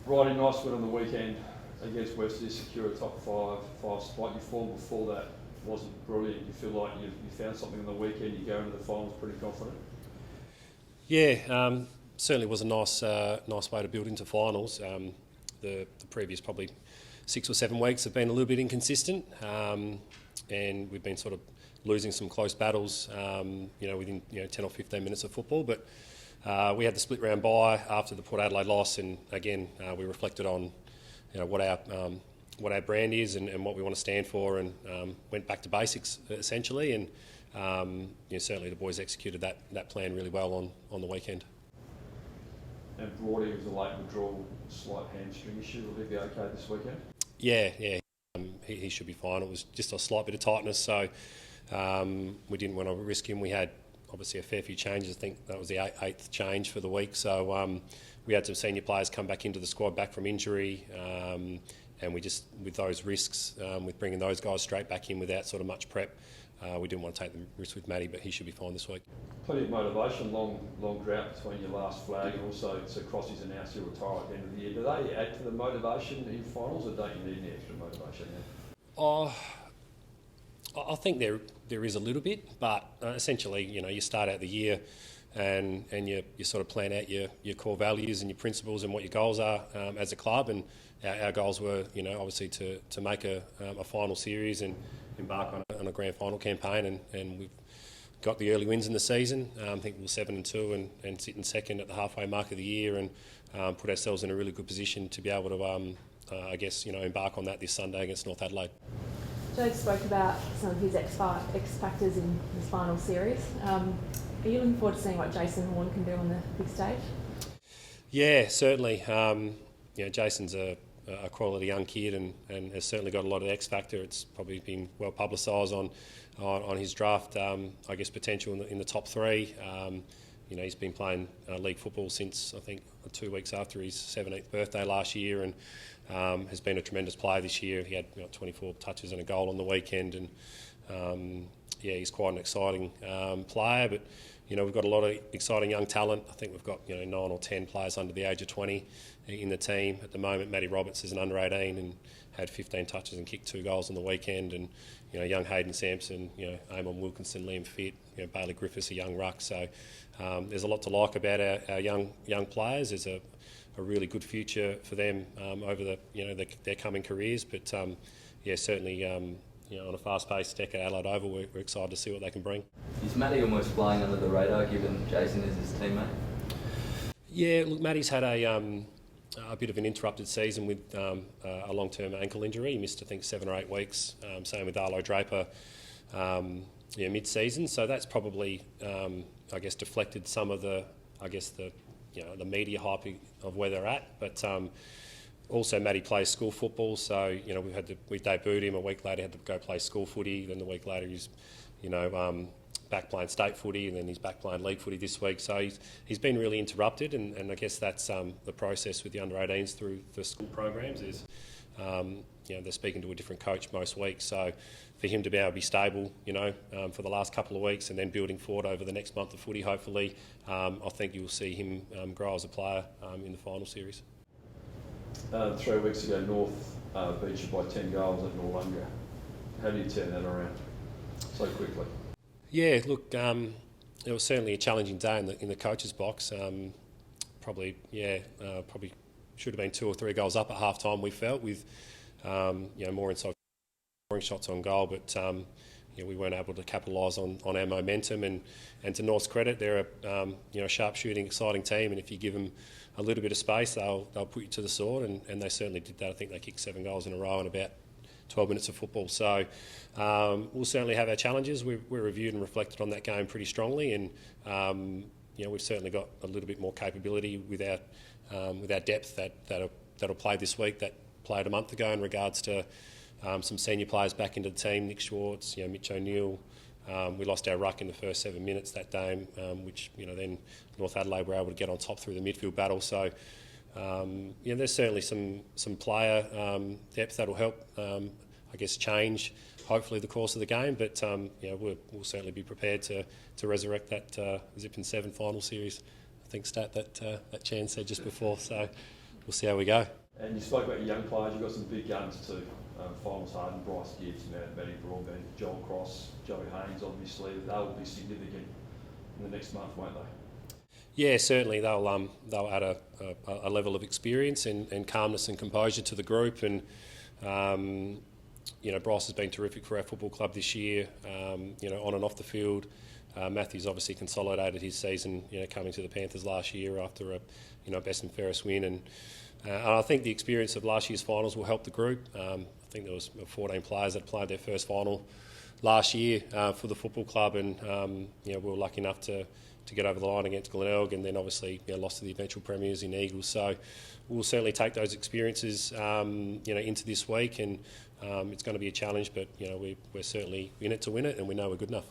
Righty, nice win on the weekend against Webster, secure a top five spot. Your form before that wasn't brilliant. You feel like you found something on the weekend, you go into the finals pretty confident? Yeah, certainly was a nice way to build into finals. The previous probably 6 or 7 weeks have been a little bit inconsistent, and we've been sort of losing some close battles, within 10 or 15 minutes of football. But we had the split round bye after the Port Adelaide loss, and again we reflected on what our brand is and what we want to stand for, and went back to basics essentially. And certainly the boys executed that plan really well on the weekend. And Broady was a late withdrawal, slight hamstring issue. Will he be okay this weekend? Yeah. He should be fine. It was just a slight bit of tightness, so we didn't want to risk him. We had obviously a fair few changes. I think that was the eighth change for the week. So we had some senior players come back into the squad back from injury, and we just, with those risks, with bringing those guys straight back in without sort of much prep, we didn't want to take the risk with Matty, but he should be fine this week. Plenty of motivation, long drought between your last flag, and also so Crossy's announced he'll retire at the end of the year. Do they add to the motivation in finals, or don't you need any extra motivation now? I think there is a little bit, but essentially, you start out the year and you sort of plan out your core values and your principles and what your goals are as a club. And our goals were, obviously to make a final series and embark on a grand final campaign, and we've got the early wins in the season. I think we were 7-2 and sitting second at the halfway mark of the year, and put ourselves in a really good position to be able to, embark on that this Sunday against North Adelaide. Jarrad spoke about some of his X factors in this final series. Are you looking forward to seeing what Jason Horn can do on the big stage? Yeah, certainly. Jason's a quality young kid and has certainly got a lot of X factor. It's probably been well publicised on his draft, potential in the top 3. He's been playing league football since, I think, 2 weeks after his 17th birthday last year, and has been a tremendous player this year. He had 24 touches and a goal on the weekend, and he's quite an exciting player. But we've got a lot of exciting young talent. I think we've got 9 or 10 players under the age of 20 in the team at the moment. Matty Roberts is an under 18 and had 15 touches and kicked 2 goals on the weekend, and young Hayden Sampson, Eamon Wilkinson, Liam Fitt, Bailey Griffiths, a young ruck. So there's a lot to like about our young players. There's a really good future for them over their coming careers. But certainly on a fast-paced deck at Adelaide Oval, we're excited to see what they can bring. Is Matty almost flying under the radar given Jason is his teammate? Yeah, look, Matty's had a bit of an interrupted season with a long-term ankle injury. He missed, I think, 7 or 8 weeks. Same with Arlo Draper mid-season. So that's probably, deflected some of the media hype of where they're at. But also, Matty plays school football, so we debuted him. A week later, he had to go play school footy. Then the week later, he's back playing state footy, and then he's back playing league footy this week. So he's been really interrupted, and I guess that's the process with the under-18s through the school programs is they're speaking to a different coach most weeks. So for him to be able to be stable, for the last couple of weeks and then building forward over the next month of footy, hopefully, I think you'll see him grow as a player in the final series. 3 weeks ago, North beat you by 10 goals at Noarlunga. How do you turn that around so quickly? Yeah, look, it was certainly a challenging day in the coach's box. Probably should have been 2 or 3 goals up at half time, we felt, with more inside scoring shots on goal, but we weren't able to capitalise on our momentum. And to North's credit, they're a sharp shooting, exciting team, and if you give them a little bit of space, they'll put you to the sword, and they certainly did that. I think they kicked 7 goals in a row in about 12 minutes of football. So we'll certainly have our challenges. We reviewed and reflected on that game pretty strongly, and we've certainly got a little bit more capability with our depth that'll play this week, that played a month ago, in regards to some senior players back into the team. Nick Schwartz, Mitch O'Neill. We lost our ruck in the first 7 minutes that day, which then North Adelaide were able to get on top through the midfield battle. So there's certainly some player depth that'll help, change hopefully the course of the game. But we'll certainly be prepared to resurrect that Zip and 7 final series. I think stat that Chan said just before. So we'll see how we go. And you spoke about your young players. You've got some big guns too. Finals Harden, Bryce Gibbs, Matty Broadbent, Joel Cross, Joey Haynes. Obviously, they will be significant in the next month, won't they? Yeah, certainly they'll add a level of experience and calmness and composure to the group. And Bryce has been terrific for our football club this year. On and off the field. Matthew's obviously consolidated his season, coming to the Panthers last year after a best and fairest win, and I think the experience of last year's finals will help the group. I think there was 14 players that played their first final last year for the football club, and we were lucky enough to get over the line against Glenelg, and then obviously lost to the eventual premiers in Eagles. So we'll certainly take those experiences into this week, and it's going to be a challenge, but we're certainly in it to win it, and we know we're good enough.